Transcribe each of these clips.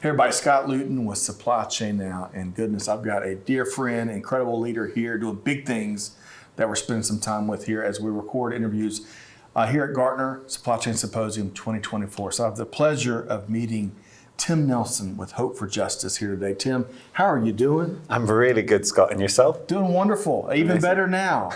Hey everybody, Scott Luton with Supply Chain Now, and goodness, I've got a dear friend, incredible leader here doing big things that we're spending some time with here as we record interviews here at Gartner Supply Chain Symposium 2024. So I have the pleasure of meeting Tim Nelson with Hope for Justice here today. Tim, how are you doing? I'm really good, Scott. And yourself? Doing wonderful. Even better now.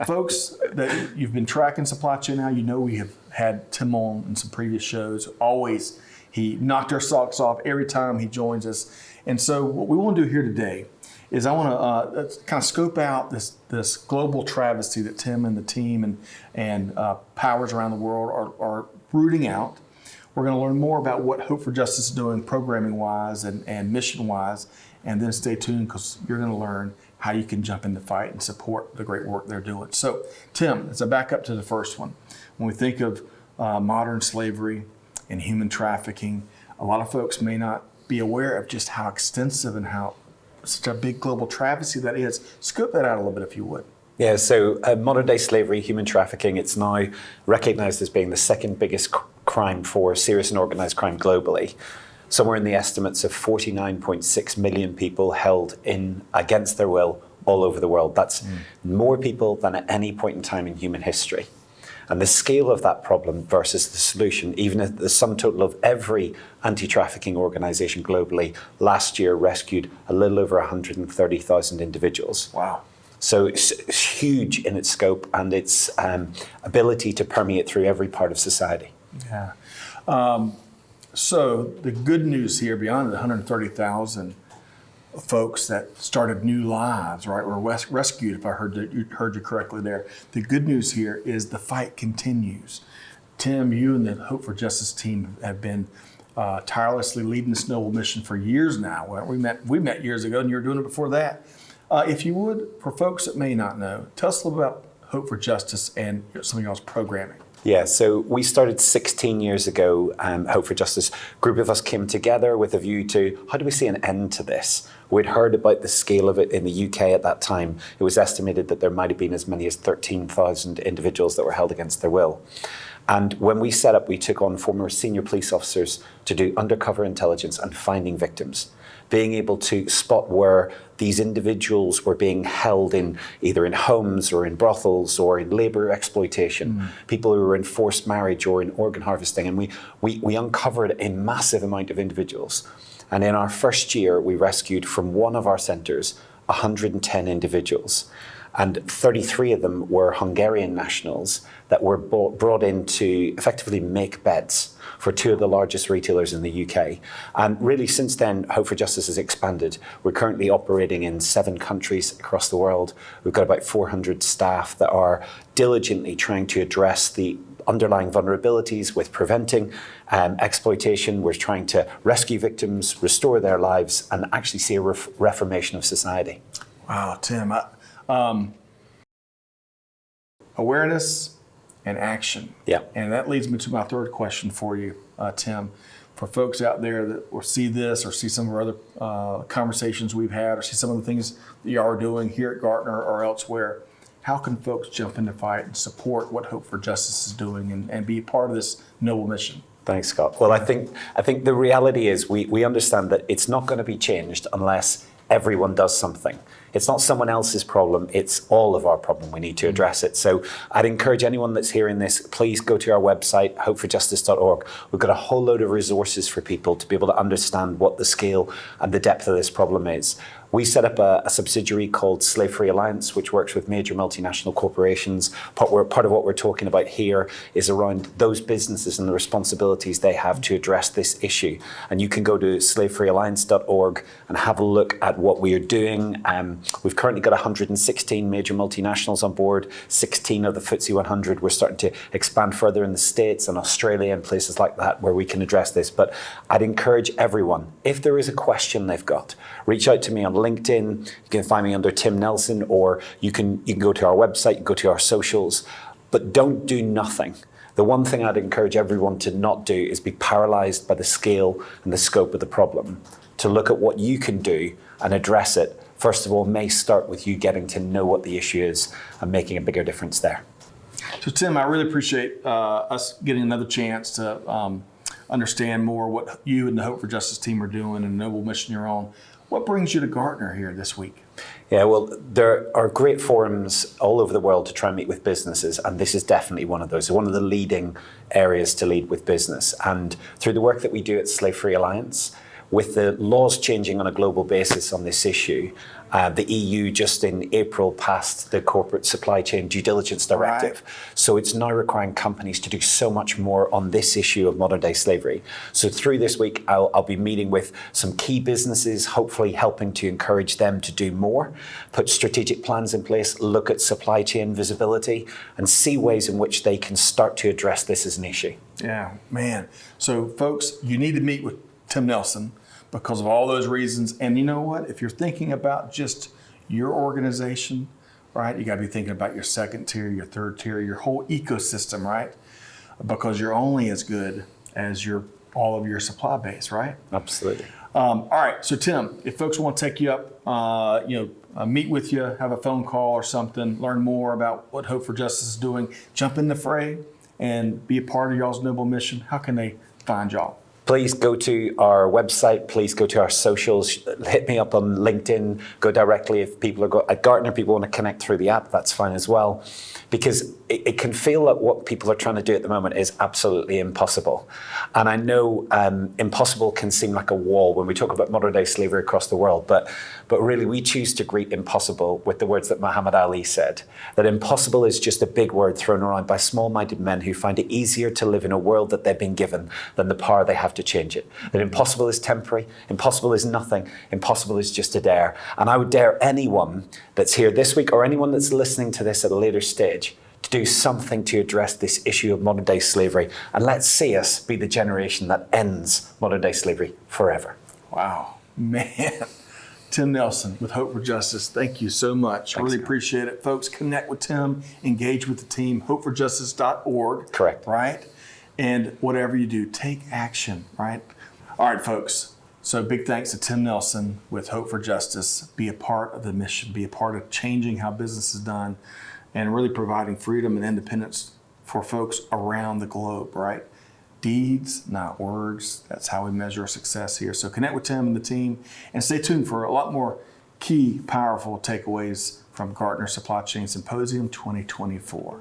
Folks that you've been tracking Supply Chain Now, you know we have had Tim on in some previous shows. Always, he knocked our socks off every time he joins us. And so what we want to do here today is I want to kind of scope out this global travesty that Tim and the team and powers around the world are rooting out. We're going to learn more about what Hope for Justice is doing programming-wise and mission-wise, and then stay tuned because you're going to learn how you can jump in the fight and support the great work they're doing. So, Tim, as I back up to the first one, when we think of modern slavery and human trafficking, a lot of folks may not be aware of just how extensive and how such a big global travesty that is. Scoop that out a little bit, if you would. Yeah, so modern day slavery, human trafficking, it's now recognized as being the second biggest crime for serious and organized crime globally. Somewhere in the estimates of 49.6 million people held in against their will all over the world. That's more people than at any point in time in human history. And the scale of that problem versus the solution, even at the sum total of every anti-trafficking organization globally, last year rescued a little over 130,000 individuals. Wow. So it's huge in its scope and its ability to permeate through every part of society. Yeah. So the good news here, beyond the 130,000 folks that started new lives, right, were rescued, if I heard you correctly there. The good news here is the fight continues. Tim, you and the Hope for Justice team have been tirelessly leading this noble mission for years now. We met years ago, and you were doing it before that. If you would, for folks that may not know, tell us a little about Hope for Justice and some of y'all's programming. Yeah, so we started 16 years ago, Hope for Justice. A group of us came together with a view to how do we see an end to this? We'd heard about the scale of it in the UK at that time. It was estimated that there might have been as many as 13,000 individuals that were held against their will. And when we set up, we took on former senior police officers to do undercover intelligence and finding victims, being able to spot where these individuals were being held in either in homes or in brothels or in labor exploitation, people who were in forced marriage or in organ harvesting. And we uncovered a massive amount of individuals. And in our first year, we rescued from one of our centres 110 individuals. And 33 of them were Hungarian nationals that were brought in to effectively make beds for two of the largest retailers in the UK. And really since then, Hope for Justice has expanded. We're currently operating in 7 countries across the world. We've got about 400 staff that are diligently trying to address the underlying vulnerabilities with preventing exploitation. We're trying to rescue victims, restore their lives, and actually see a reformation of society. Wow, Tim. Awareness and action. Yeah. And that leads me to my third question for you, Tim. For folks out there that will see this or see some of our other conversations we've had or see some of the things that you are doing here at Gartner or elsewhere, how can folks jump in the fight and support what Hope for Justice is doing and be part of this noble mission? Thanks, Scott. Well, I think the reality is we understand that it's not going to be changed unless everyone does something. It's not someone else's problem, it's all of our problem. We need to address it. So I'd encourage anyone that's hearing this, please go to our website, hopeforjustice.org. We've got a whole load of resources for people to be able to understand what the scale and the depth of this problem is. We set up a subsidiary called Slave Free Alliance, which works with major multinational corporations. Part of what we're talking about here is around those businesses and the responsibilities they have to address this issue. And you can go to slavefreealliance.org and have a look at what we are doing. We've currently got 116 major multinationals on board, 16 of the FTSE 100. We're starting to expand further in the States and Australia and places like that where we can address this. But I'd encourage everyone, if there is a question they've got, reach out to me on LinkedIn. You can find me under Tim Nelson, or you can go to our website, you can go to our socials, but don't do nothing. The one thing I'd encourage everyone to not do is be paralyzed by the scale and the scope of the problem. To look at what you can do and address it, first of all, may start with you getting to know what the issue is and making a bigger difference there. So Tim, I really appreciate us getting another chance to understand more what you and the Hope for Justice team are doing and the noble mission you're on, what brings you to Gartner here this week? Yeah, well, there are great forums all over the world to try and meet with businesses, and this is definitely one of those. One of the leading areas to lead with business. And through the work that we do at Slave Free Alliance, with the laws changing on a global basis on this issue, the EU just in April passed the Corporate Supply Chain Due Diligence Directive. Right. So it's now requiring companies to do so much more on this issue of modern day slavery. So through this week, I'll be meeting with some key businesses, hopefully helping to encourage them to do more, put strategic plans in place, look at supply chain visibility, and see ways in which they can start to address this as an issue. Yeah, man. So folks, you need to meet with Tim Nelson because of all those reasons. And you know what? If you're thinking about just your organization, right, you got to be thinking about your second tier, your third tier, your whole ecosystem, right? Because you're only as good as all of your supply base, right? Absolutely. All right. So Tim, if folks want to take you up, meet with you, have a phone call or something, learn more about what Hope for Justice is doing, jump in the fray and be a part of y'all's noble mission, how can they find y'all? Please go to our website. Please go to our socials. Hit me up on LinkedIn. Go directly if people are at Gartner. People want to connect through the app. That's fine as well, because it can feel like what people are trying to do at the moment is absolutely impossible. And I know impossible can seem like a wall when we talk about modern day slavery across the world, but really we choose to greet impossible with the words that Muhammad Ali said, that impossible is just a big word thrown around by small-minded men who find it easier to live in a world that they've been given than the power they have to change it. That impossible is temporary, impossible is nothing, impossible is just a dare. And I would dare anyone that's here this week or anyone that's listening to this at a later stage to do something to address this issue of modern day slavery. And let's see us be the generation that ends modern day slavery forever. Wow, man. Tim Nelson with Hope for Justice, thank you so much. I really appreciate it. Folks, connect with Tim, engage with the team, hopeforjustice.org. Correct. Right? And whatever you do, take action, right? All right, folks. So big thanks to Tim Nelson with Hope for Justice. Be a part of the mission, be a part of changing how business is done and really providing freedom and independence for folks around the globe, right? Deeds, not words. That's how we measure success here. So connect with Tim and the team and stay tuned for a lot more key, powerful takeaways from Gartner Supply Chain Symposium 2024.